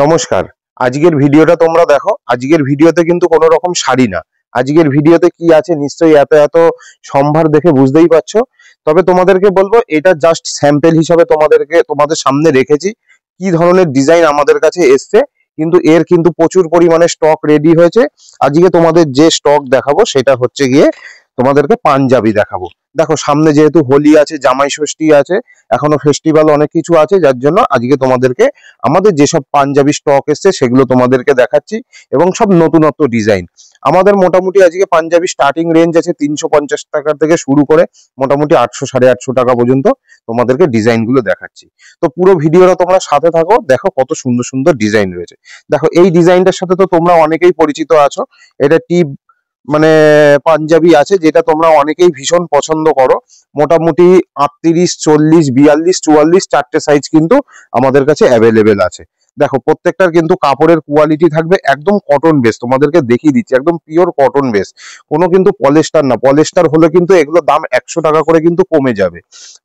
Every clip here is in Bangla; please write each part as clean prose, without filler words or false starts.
নমস্কার। আজকের ভিডিওটা তোমরা দেখো। আজকের ভিডিওতে কিন্তু কোনো রকম শাড়ি না। আজকের ভিডিওতে কি আছে নিশ্চয়ই এত এত সম্ভার দেখে বুঝতেই পারছো। তবে তোমাদেরকে বলবো এটা জাস্ট স্যাম্পল হিসাবে তোমাদের সামনে রেখেছি কি ধরনের ডিজাইন আমাদের কাছে এসছে। কিন্তু এর কিন্তু প্রচুর পরিমাণে স্টক রেডি হয়েছে। আজকে তোমাদের যে স্টক দেখাবো সেটা হচ্ছে গিয়ে তোমাদেরকে পাঞ্জাবি দেখাবো। দেখো সামনে যেহেতু হোলি আছে, জামাই ষষ্ঠী আছে, এখনো ফেস্টিভ্যাল অনেক কিছু আছে, যার জন্য আজকে তোমাদেরকে আমাদের যেসব পাঞ্জাবি স্টক এসছে সেগুলো তোমাদেরকে দেখাচ্ছি এবং সব নতুনত্ব ডিজাইন। আমাদের মোটামুটি আজকে পাঞ্জাবি স্টার্টিং রেঞ্জ আছে 350 টাকা থেকে শুরু করে মোটামুটি 800 850 টাকা পর্যন্ত তোমাদেরকে ডিজাইন গুলো দেখাচ্ছি। তো পুরো ভিডিওটা তোমরা সাথে থাকো, দেখো কত সুন্দর সুন্দর ডিজাইন রয়েছে। দেখো এই ডিজাইনটার সাথে তো তোমরা অনেকেই পরিচিত আছো। এটা টিপ মানে পাঞ্জাবি আছে, যেটা তোমরা অনেকেই ভীষণ পছন্দ করো। মোটামুটি 38, 40, 42, 44 চারটে সাইজ কিন্তু আমাদের কাছে অ্যাভেলেবেল আছে। দেখো প্রত্যেকটার কিন্তু কাপড়ের কোয়ালিটি থাকবে একদম কটন বেস, তোমাদেরকে দেখিয়ে দিচ্ছি একদম পিওর কটন বেস, কোনো কিন্তু পলিস্টার না। পলিস্টার হলে কিন্তু এগুলো দাম 100 টাকা করে কিন্তু কমে যাবে।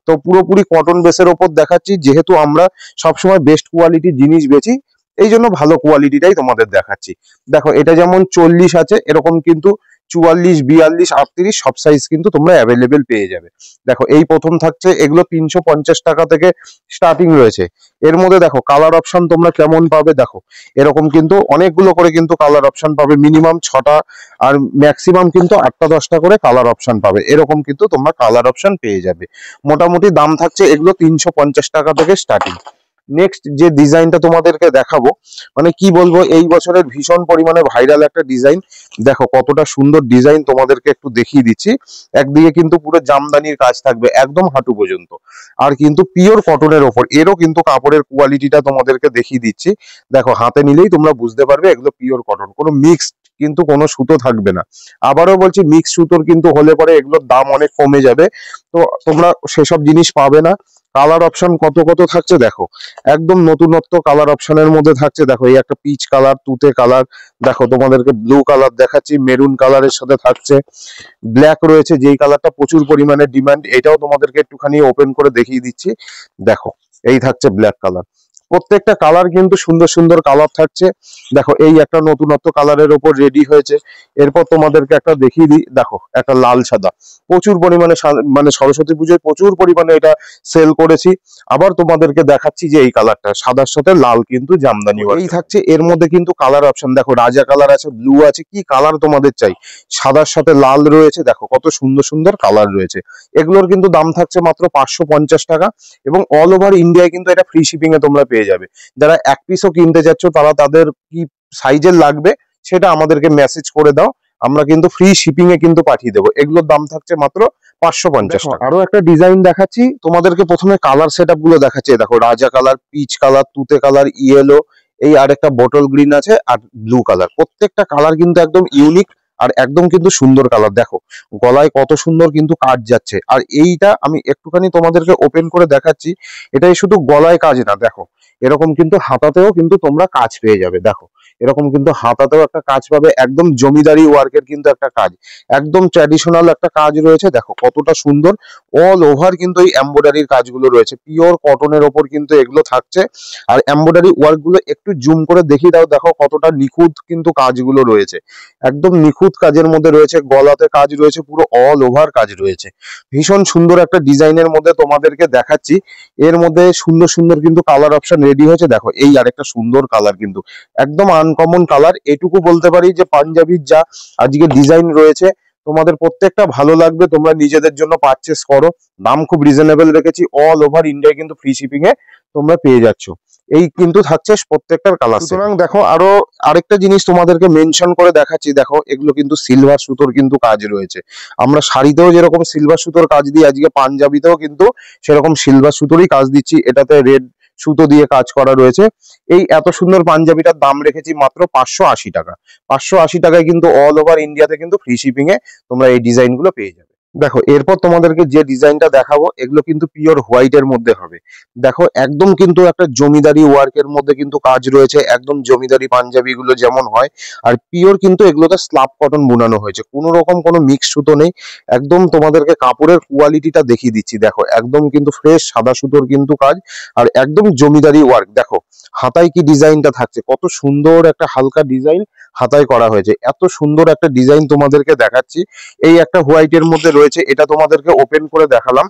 তো পুরোপুরি কটন বেসের ওপর দেখাচ্ছি, যেহেতু আমরা সবসময় বেস্ট কোয়ালিটির জিনিস বেচি এই জন্য ভালো কোয়ালিটিটাই তোমাদের দেখাচ্ছি। দেখো এটা যেমন 40 আছে, এরকম কিন্তু 44, 42, 38 সব সাইজ কিন্তু তোমরা অ্যাভেলেবেল পেয়ে যাবে। দেখো এই প্রথম থাকছে, এগুলো 350 টাকা থেকে স্টার্টিং রয়েছে। এর মধ্যে দেখো কালার অপশন তোমরা কেমন পাবে। দেখো এরকম কিন্তু অনেকগুলো করে কিন্তু কালার অপশন পাবে, মিনিমাম 6টা আর ম্যাক্সিমাম কিন্তু 8টা 10টা করে কালার অপশন পাবে। এরকম কিন্তু তোমরা কালার অপশন পেয়ে যাবে। মোটামুটি দাম থাকছে এগুলো 350 টাকা থেকে স্টার্টিং। নেক্সট যে ডিজাইনটা তোমাদেরকে দেখাবো, মানে কি বলবো, এই বছরের ভীষণ পরিমাণে ভাইরাল একটা ডিজাইন। দেখো কতটা সুন্দর ডিজাইন তোমাদেরকে একটু দেখিয়ে দিচ্ছি। একদিকে কিন্তু পুরো জামদানির কাজ থাকবে একদম হাঁটু পর্যন্ত, আর কিন্তু পিওর কটনের ওপর। এরও কিন্তু কাপড়ের কোয়ালিটিটা তোমাদেরকে দেখিয়ে দিচ্ছি। দেখো হাতে নিলেই তোমরা বুঝতে পারবে এগুলো পিওর কটন, কোনো মিক্সড কিন্তু কোনো সুতো থাকবে না। আবারও বলছি মিক্স সুতোর কিন্তু হলে পরে এগুলোর দাম অনেক কমে যাবে, তো তোমরা সেসব জিনিস পাবে না। কালার অপশন কত কত থাকছে দেখো, একদম নতুনত্ব কালার অপশনের মধ্যে থাকছে। দেখো এই একটা পিচ কালার, তুতে কালার, দেখো তোমাদেরকে ব্লু কালার দেখাচ্ছি, মেরুন কালারের সাথে থাকছে ব্ল্যাক রয়েছে, যেই কালারটা প্রচুর পরিমাণে ডিমান্ড। এটাও তোমাদেরকে একটুখানি ওপেন করে দেখিয়ে দিচ্ছি। দেখো এই থাকছে ব্ল্যাক কালার। প্রত্যেকটা কালার কিন্তু সুন্দর সুন্দর কালার থাকছে। দেখো এই একটা নতুনত্ব কালারের ওপর রেডি হয়েছে। এরপর তোমাদেরকে একটা দেখিয়ে দিই, দেখো একটা লাল সাদা, প্রচুর পরিমাণে মানে সরস্বতী পুজোয় প্রচুর পরিমাণে এটা সেল করেছি। আবার তোমাদেরকে দেখাচ্ছি যে এই কালারটা সাদার সাথে লাল কিন্তু জামদানি এই থাকছে। এর মধ্যে কিন্তু কালার অপশন দেখো, রাজা কালার আছে, ব্লু আছে, কি কালার তোমাদের চাই। সাদার সাথে লাল রয়েছে, দেখো কত সুন্দর সুন্দর কালার রয়েছে। এগুলোর কিন্তু দাম থাকছে মাত্র 550 টাকা, এবং অল ওভার ইন্ডিয়ায় কিন্তু এটা ফ্রি শিপিং এ তোমরা পেয়ে যাবে। যারা এক পিসও কিনতে চাচ্ছ তারা তাদের কি সাইজের লাগবে সেটা আমাদেরকে মেসেজ করে দাও, আমরা কিন্তু ফ্রি শিপিং এ কিন্তু পাঠিয়ে দেবো। এগুলোর দাম থাকছে মাত্র 550 টাকা। আরো একটা ডিজাইন দেখাচ্ছি তোমাদেরকে, প্রথমে কালার সেট আপ গুলো দেখাচ্ছি। দেখো রাজা কালার, পিচ কালার, তুতে কালার, ইয়েলো, এই আরেকটা বটল গ্রিন আছে, আর ব্লু কালার। প্রত্যেকটা কালার কিন্তু একদম ইউনিক আর একদম কিন্তু সুন্দর কালার। দেখো গলায় কত সুন্দর কিন্তু কাজ যাচ্ছে। আর এইটা আমি একটুখানি তোমাদেরকে ওপেন করে দেখাচ্ছি, এটাই শুধু গলায় কাজ না, দেখো এরকম কিন্তু হাতাতেও কিন্তু তোমরা কাজ পেয়ে যাবে। দেখো এরকম কিন্তু হাতাতেও একটা কাজ পাবে, একদম জমিদারি ওয়ার্কের কিন্তু একটা কাজ, একদম ট্র্যাডিশনাল একটা কাজ রয়েছে। দেখো কতটা সুন্দর, অল ওভার কিন্তু এই এমব্রয়ডারির কাজগুলো রয়েছে, পিওর কটনের ওপর কিন্তু এগুলো থাকছে। আর এমব্রয়ডারি ওয়ার্ক গুলো একটু জুম করে দেখিয়ে দাও, দেখো কতটা নিখুঁত কিন্তু কাজগুলো রয়েছে, একদম নিখুঁত কাজের মধ্যে রয়েছে। গলাতে কাজ রয়েছে, পুরো অল ওভার কাজ রয়েছে। ভীষণ সুন্দর একটা ডিজাইনের মধ্যে তোমাদেরকে দেখাচ্ছি। এর মধ্যে সুন্দর সুন্দর কিন্তু কালার অপশন রেডি হয়েছে। দেখো এই আরেকটা সুন্দর কালার, কিন্তু একদম আনকমন কালার। এটুকু বলতে পারি যে পাঞ্জাবির যা আজকে ডিজাইন রয়েছে তোমাদের প্রত্যেকটা ভালো লাগবে, তোমরা নিজেদের জন্য পারচেস করো। দাম খুব রিজনেবল রেখেছি, অল ওভার ইন্ডিয়ায় কিন্তু ফ্রি শিপিং এ তোমরা পেয়ে যাচ্ছ। এই কিন্তু থাকছে প্রত্যেকটার কালার। সুতরাং দেখো আরো আরেকটা জিনিস তোমাদেরকে মেনশন করে দেখাচ্ছি। দেখো এগুলো কিন্তু সিলভার সুতোর কিন্তু কাজ রয়েছে। আমরা শাড়িতেও যেরকম সিলভার সুতোর কাজ দিই, আজকে পাঞ্জাবিতেও কিন্তু সেরকম সিলভার সুতোরই কাজ দিচ্ছি। এটাতে রেড সুতো দিয়ে কাজ করা রয়েছে। এই এত সুন্দর পাঞ্জাবিটার দাম রেখেছি মাত্র 580 টাকা। 580 টাকায় কিন্তু অল ওভার ইন্ডিয়াতে কিন্তু ফ্রি শিপিং এ তোমরা এই ডিজাইন গুলো পেয়ে যাবে। দেখো এরপর তোমাদেরকে যে ডিজাইনটা দেখাবো এগুলো কিন্তু পিওর হোয়াইটের মধ্যে হবে। দেখো একদম কিন্তু একটা জমিদারি ওয়ার্কের মধ্যে কিন্তু কাজ রয়েছে, একদম জমিদারি পাঞ্জাবি গুলো যেমন হয়। আর পিওর কিন্তু এগুলোতে স্লাব কটন বোনানো হয়েছে, কোনো রকম কোনো মিক্স সুতো নেই। একদম তোমাদেরকে কাপড়ের কোয়ালিটিটা দেখিয়ে দিচ্ছি, দেখো একদম কিন্তু ফ্রেশ সাদা সুতোর কিন্তু কাজ। আর একদম জমিদারি ওয়ার্ক। দেখো হাতায় কি ডিজাইনটা থাকছে, কত সুন্দর একটা হালকা ডিজাইন হাতায় করা হয়েছে। এত সুন্দর একটা ডিজাইন তোমাদেরকে দেখাচ্ছি। এই একটা হোয়াইটের মধ্যে রয়েছে, এটা তোমাদেরকে ওপেন করে দেখালাম।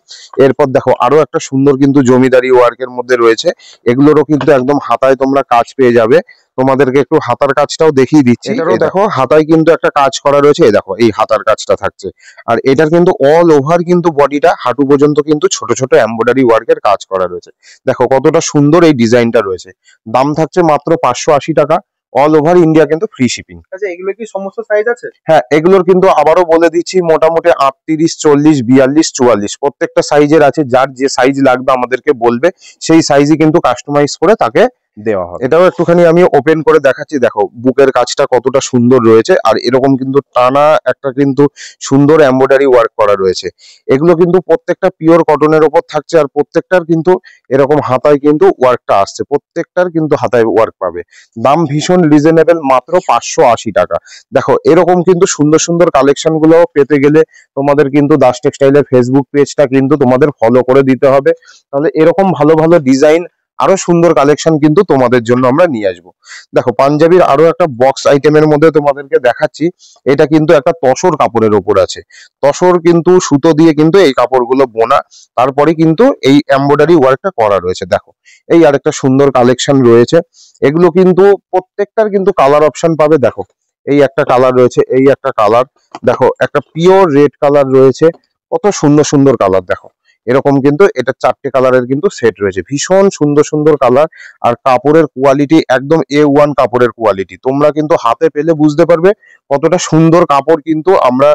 এরপর দেখো আরো একটা সুন্দর কিন্তু জমিদারি ওয়ার্কের মধ্যে রয়েছে, এগুলোরও কিন্তু একদম হাতায় তোমরা কাজ পেয়ে যাবে। তোমাদেরকে একটু হাতার কাজটাও দেখিয়ে দিচ্ছি। এটারও দেখো হাতায় কিন্তু একটা কাজ করা রয়েছে, এই দেখো এই হাতার কাজটা থাকছে। আর এটার কিন্তু অল ওভার কিন্তু বডিটা হাঁটু পর্যন্ত কিন্তু ছোট ছোট এমব্রয়ডারি ওয়ার্কের কাজ করা রয়েছে। দেখো কতটা সুন্দর এই ডিজাইনটা রয়েছে। দাম থাকছে মাত্র 580 টাকা। অল ওভার ইন্ডিয়া কিন্তু ফ্রি শিপিং। আচ্ছা, এগুলো কি সমস্ত সাইজ আছে? হ্যাঁ, এগুলোর কিন্তু আবারও বলে দিচ্ছি মোটামুটি 38, 40, 42, 44 প্রত্যেকটা সাইজের আছে। যার যে সাইজ লাগবে আমাদেরকে বলবে, সেই সাইজই কিন্তু কাস্টমাইজ করে তাকে দেওয়া হবে। এটাও একটুখানি আমি ওপেন করে দেখাচ্ছি, দেখো বুকের কাজটা কতটা সুন্দর রয়েছে। আর এরকম কিন্তু টানা একটা কিন্তু সুন্দর এমব্রয়ডারি ওয়ার্ক করা রয়েছে। এগুলো কিন্তু প্রত্যেকটা পিওর কটনের ওপর থাকছে। আর প্রত্যেকটার কিন্তু এরকম হাতায় কিন্তু ওয়ার্কটা আসছে, প্রত্যেকটার কিন্তু হাতায় ওয়ার্ক পাবে। দাম ভীষণ রিজনেবল, মাত্র 580 টাকা। দেখো এরকম কিন্তু সুন্দর সুন্দর কালেকশন গুলো পেতে গেলে তোমাদের কিন্তু দাস টেক্সটাইলের ফেসবুক পেজটা কিন্তু তোমাদের ফলো করে দিতে হবে। তাহলে এরকম ভালো ভালো ডিজাইন আরো সুন্দর কালেকশন কিন্তু তোমাদের জন্য আমরা নিয়ে আসবো। দেখো পাঞ্জাবির আরো একটা বক্স আইটেমের মধ্যে তোমাদেরকে দেখাচ্ছি। এটা কিন্তু একটা তসর কাপড়ের ওপর আছে। তসর কিন্তু সুতো দিয়ে কিন্তু এই কাপড়গুলো বোনা, তারপরে কিন্তু এই এমব্রয়ডারি ওয়ার্কটা করা রয়েছে। দেখো এই আরেকটা সুন্দর কালেকশন রয়েছে। এগুলো কিন্তু প্রত্যেকটার কিন্তু কালার অপশন পাবে। দেখো এই একটা কালার রয়েছে, এই একটা কালার, দেখো একটা পিওর রেড কালার রয়েছে। কত সুন্দর সুন্দর কালার দেখো। এরকম কিন্তু এটা 4টে কালারের কিন্তু সেট রয়েছে, ভীষণ সুন্দর সুন্দর কালার। আর কাপড়ের কোয়ালিটি একদম A1 কাপড়ের কোয়ালিটি। তোমরা কিন্তু হাতে পেলে বুঝতে পারবে কতটা সুন্দর কাপড় কিন্তু আমরা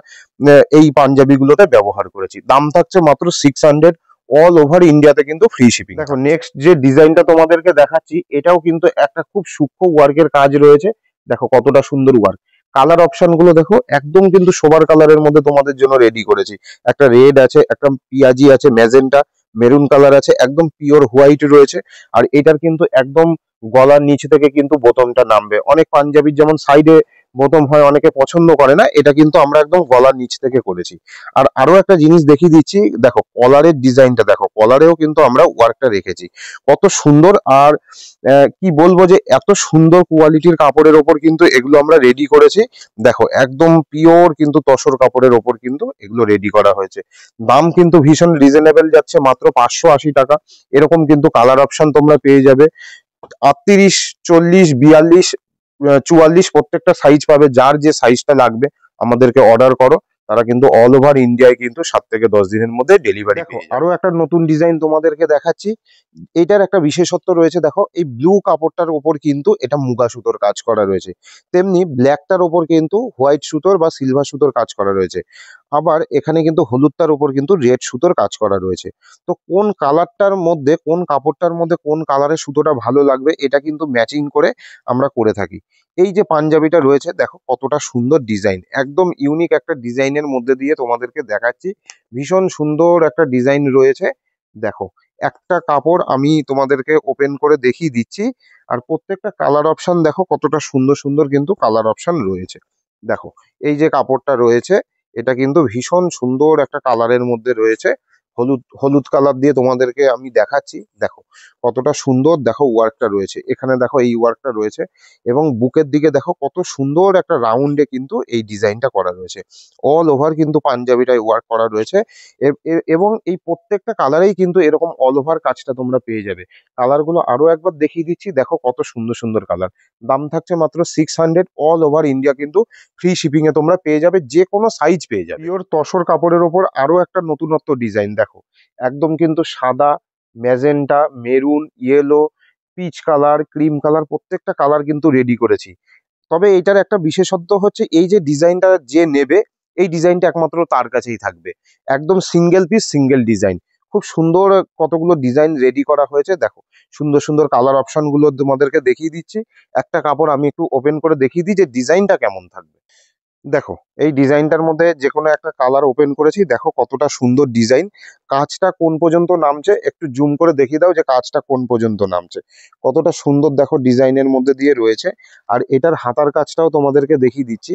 এই পাঞ্জাবি গুলোতে ব্যবহার করেছি। দাম থাকছে মাত্র 600। অল ওভার ইন্ডিয়াতে কিন্তু ফ্রি শিপিং। দেখো নেক্সট যে ডিজাইনটা তোমাদেরকে দেখাচ্ছি, এটাও কিন্তু একটা খুব সূক্ষ্ম ওয়ার্কের কাজ রয়েছে। দেখো কতটা সুন্দর ওয়ার্ক। কালার অপশন গুলো দেখো একদম কিন্তু সোবার কালারের মধ্যে তোমাদের জন্য রেডি করেছি। একটা রেড আছে, একটা পিয়াজি আছে, ম্যাজেন্টা, মেরুন কালার আছে, একদম পিওর হোয়াইট রয়েছে। আর এটার কিন্তু একদম গলার নিচ থেকে কিন্তু বোতামটা নামবে। অনেক পাঞ্জাবির যেমন সাইডে বোতাম হয়, অনেকে পছন্দ করে না, এটা কিন্তু আমরা একদম গলার নিচ থেকে করেছি। আর আরো একটা জিনিস দেখিয়ে দিচ্ছি, দেখো কলারের ডিজাইনটা দেখো, কলারেও কিন্তু আমরা ওয়ার্কটা রেখেছি। কত সুন্দর। আর কি বলবো যে এত সুন্দর কোয়ালিটির কাপড়ের ওপর কিন্তু এগুলো আমরা রেডি করেছি। দেখো একদম পিওর কিন্তু তসর কাপড়ের ওপর কিন্তু এগুলো রেডি করা হয়েছে। দাম কিন্তু ভীষণ রিজনেবল যাচ্ছে, মাত্র 580 টাকা। এরকম কিন্তু কালার অপশন তোমরা পেয়ে যাবে। 38, 40, 42, 44 প্রত্যেকটা সাইজ পাবে। যার যে সাইজটা লাগবে আমাদেরকে অর্ডার করো, তারা কিন্তু অল ওভার ইন্ডিয়ায় কিন্তু 7 থেকে 10 দিনের মধ্যে ডেলিভারি। আরো একটা নতুন ডিজাইন তোমাদেরকে দেখাচ্ছি। এটার একটা বিশেষত্ব রয়েছে, দেখো এই ব্লু কাপড়টার ওপর কিন্তু এটা মুগা সুতোর কাজ করা রয়েছে। তেমনি ব্ল্যাকটার ওপর কিন্তু হোয়াইট সুতোর বা সিলভার সুতোর কাজ করা রয়েছে। আবার এখানে কিন্তু হলুদটার ওপর কিন্তু রেড সুতোর কাজ করা রয়েছে। তো কোন কালারটার মধ্যে, কোন কাপড়টার মধ্যে কোন কালারের সুতোটা ভালো লাগবে, এটা কিন্তু ম্যাচিং করে আমরা করে থাকি। এই যে পাঞ্জাবিটা রয়েছে দেখো কতটা সুন্দর ডিজাইন, একদম ইউনিক একটা ডিজাইনের মধ্যে দিয়ে তোমাদেরকে দেখাচ্ছি। ভীষণ সুন্দর একটা ডিজাইন রয়েছে। দেখো একটা কাপড় আমি তোমাদেরকে ওপেন করে দেখিয়ে দিচ্ছি। আর প্রত্যেকটা কালার অপশন দেখো কতটা সুন্দর সুন্দর কিন্তু কালার অপশন রয়েছে। দেখো এই যে কাপড়টা রয়েছে, এটা কিন্তু ভীষণ সুন্দর একটা কালারের মধ্যে রয়েছে। হলুদ হলুদ কালার দিয়ে তোমাদেরকে আমি দেখাচ্ছি। দেখো কতটা সুন্দর, দেখো ওয়ার্কটা রয়েছে এখানে, দেখো এই ওয়ার্কটা রয়েছে। এবং বুকের দিকে দেখো কত সুন্দর একটা রাউন্ডে কিন্তু এই ডিজাইনটা করা রয়েছে। অল ওভার কিন্তু পাঞ্জাবিটায় ওয়ার্ক করা রয়েছে। এবং এই প্রত্যেকটা কালারেই কিন্তু এরকম অল ওভার কাজটা তোমরা পেয়ে যাবে। কালারগুলো আরো একবার দেখিয়ে দিচ্ছি, দেখো কত সুন্দর সুন্দর কালার। দাম থাকছে মাত্র 600। অল ওভার ইন্ডিয়া কিন্তু ফ্রি শিপিং এ তোমরা পেয়ে যাবে, যে কোনো সাইজ পেয়ে যাবে। পিওর তসর কাপড়ের ওপর আরো একটা নতুনত্ব ডিজাইন দেখো, একদম কিন্তু সাদা, magenta, maroon, yellow, peach colour, cream colour প্রত্যেকটা কালার কিন্তু রেডি করেছি। তবে এটার একটা বিশেষত্ব হচ্ছে এই যে ডিজাইনটা যে নেবে, এই ডিজাইনটা একমাত্র তার কাছেই থাকবে। একদম সিঙ্গেল পিস সিঙ্গেল ডিজাইন। খুব সুন্দর কতগুলো ডিজাইন রেডি করা হয়েছে। দেখো সুন্দর সুন্দর কালার অপশন গুলো তোমাদেরকে দেখিয়ে দিচ্ছি। একটা কাপড় আমি একটু ওপেন করে দেখিয়ে দিই যে ডিজাইনটা কেমন থাকবে। দেখো এই ডিজাইনটার মধ্যে যে কোনো একটা কালার ওপেন করেছি, দেখো কতটা সুন্দর ডিজাইন। কাজটা কোন পর্যন্ত নামছে একটু জুম করে দেখিয়ে দাও যে কাজটা কোন পর্যন্ত নামছে, কতটা সুন্দর দেখো ডিজাইনের মধ্যে দিয়ে রয়েছে। আর এটার হাতার কাজটাও তোমাদেরকে দেখিয়ে দিচ্ছি,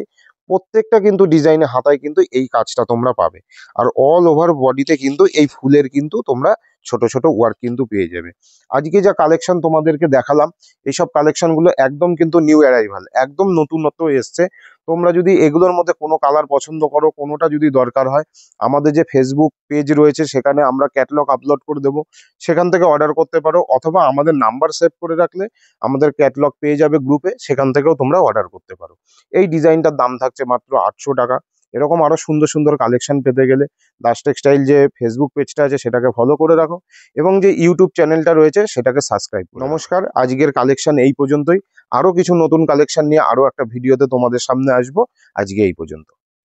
প্রত্যেকটা কিন্তু ডিজাইনে হাতায় কিন্তু এই কাজটা তোমরা পাবে। আর অল ওভার বডিতে কিন্তু এই ফুলের কিন্তু তোমরা ছোট ছোট ওয়ার্ক কিন্তু পেয়ে যাবে। আজকে যা কালেকশন তোমাদেরকে দেখালাম, এইসব কালেকশনগুলো একদম কিন্তু নিউ অ্যারাইভাল, একদম নতুনত্ব এসছে। তোমরা যদি এগুলোর মধ্যে কোনো কালার পছন্দ করো, কোনোটা যদি দরকার হয়, আমাদের যে ফেসবুক পেজ রয়েছে সেখানে আমরা ক্যাটালগ আপলোড করে দেবো, সেখান থেকে অর্ডার করতে পারো। অথবা আমাদের নাম্বার সেভ করে রাখলে আমাদের ক্যাটালগ পেয়ে যাবে গ্রুপে, সেখান থেকেও তোমরা অর্ডার করতে পারো। এই ডিজাইনটার দাম থাকছে মাত্র 800 টাকা। এরকম আরো সুন্দর সুন্দর কালেকশন পেতে গেলে দাস টেক্সটাইল যে ফেসবুক পেজটা আছে সেটাকে ফলো করে রাখো, এবং যে ইউটিউব চ্যানেলটা রয়েছে সেটাকে সাবস্ক্রাইব করো। নমস্কার, আজকের কালেকশন এই পর্যন্তই। আরো কিছু নতুন কালেকশন নিয়ে আরো একটা ভিডিওতে তোমাদের সামনে আসবো। আজকে এই পর্যন্ত।